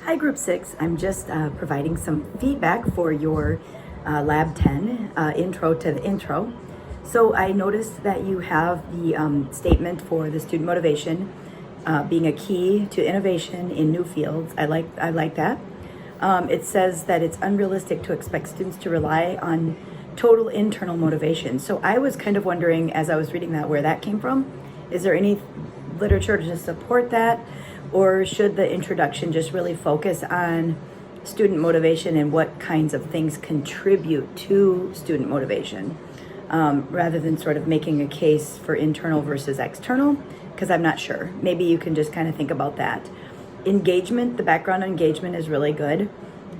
Hi, Group 6. I'm just providing some feedback for your Lab 10, Intro to the Intro. So I noticed that you have the statement for the student motivation being a key to innovation in new fields. I like that. It says that it's unrealistic to expect students to rely on total internal motivation. So I was kind of wondering, as I was reading that, where that came from. Is there any literature to support that? Or should the introduction just really focus on student motivation and what kinds of things contribute to student motivation, rather than sort of making a case for internal versus external? Because I'm not sure. Maybe you can just kind of think about that. Engagement, the background on engagement is really good.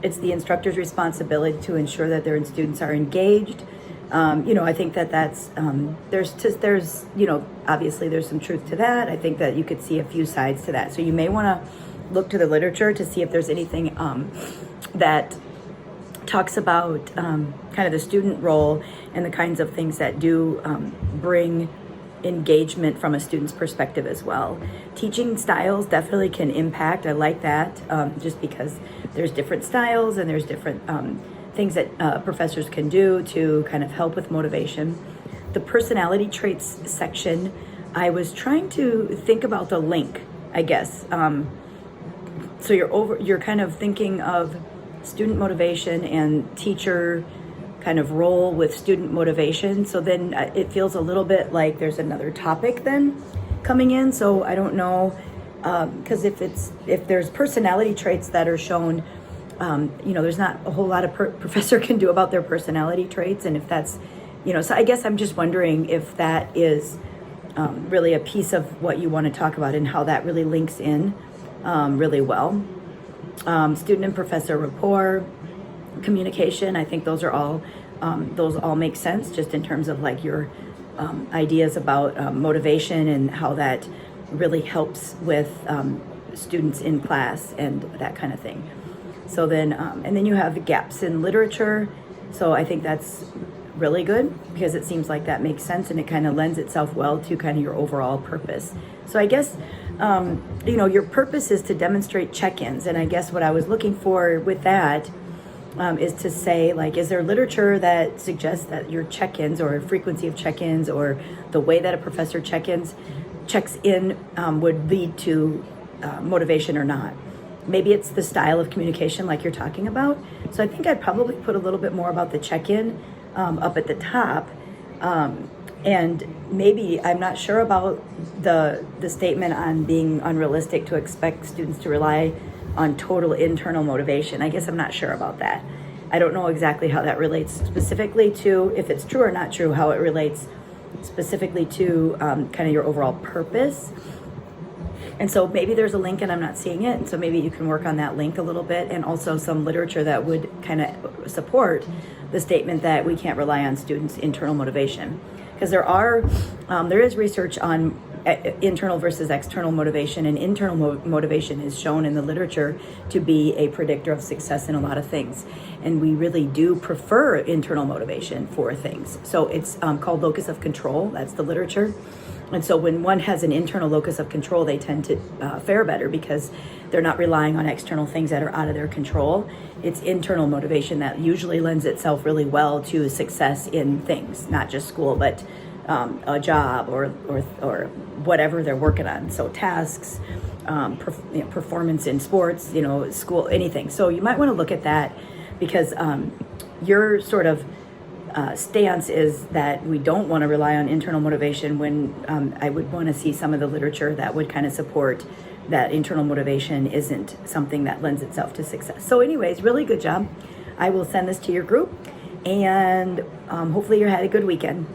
It's the instructor's responsibility to ensure that their students are engaged. I think that's there's obviously there's some truth to that. I think that you could see a few sides to that. So you may want to look to the literature to see if there's anything that talks about kind of the student role and the kinds of things that do bring engagement from a student's perspective as well. Teaching styles definitely can impact. I like that, just because there's different styles and there's different things that professors can do to kind of help with motivation. The personality traits section, I was trying to think about the link, I guess. So you're kind of thinking of student motivation and teacher kind of role with student motivation. So then it feels a little bit like there's another topic then coming in. So I don't know, because if there's personality traits that are shown, there's not a whole lot a professor can do about their personality traits. And if that's, so I guess I'm just wondering if that is really a piece of what you want to talk about and how that really links in really well. Student and professor rapport, communication, I think those all make sense just in terms of like your ideas about motivation and how that really helps with students in class and that kind of thing. So then, and then you have gaps in literature. So I think that's really good because it seems like that makes sense and it kind of lends itself well to kind of your overall purpose. So I guess, your purpose is to demonstrate check-ins. And I guess what I was looking for with that is to say, like, is there literature that suggests that your check-ins or frequency of check-ins or the way that a professor checks in would lead to motivation or not? Maybe it's the style of communication like you're talking about. So I think I'd probably put a little bit more about the check-in up at the top. And maybe I'm not sure about the statement on being unrealistic to expect students to rely on total internal motivation. I guess I'm not sure about that. I don't know exactly how that relates specifically to, if it's true or not true, how it relates specifically to kind of your overall purpose. And so maybe there's a link and I'm not seeing it. And so maybe you can work on that link a little bit, and also some literature that would kind of support the statement that we can't rely on students' internal motivation. Because there is research on internal versus external motivation, and internal motivation is shown in the literature to be a predictor of success in a lot of things. And we really do prefer internal motivation for things. So it's called locus of control. That's the literature. And so when one has an internal locus of control, they tend to fare better because they're not relying on external things that are out of their control. It's internal motivation that usually lends itself really well to success in things, not just school, but a job or whatever they're working on. So tasks, performance in sports, school, anything. So you might want to look at that because your sort of stance is that we don't want to rely on internal motivation, when I would want to see some of the literature that would kind of support that internal motivation isn't something that lends itself to success. So anyways, really good job. I will send this to your group, and hopefully you had a good weekend.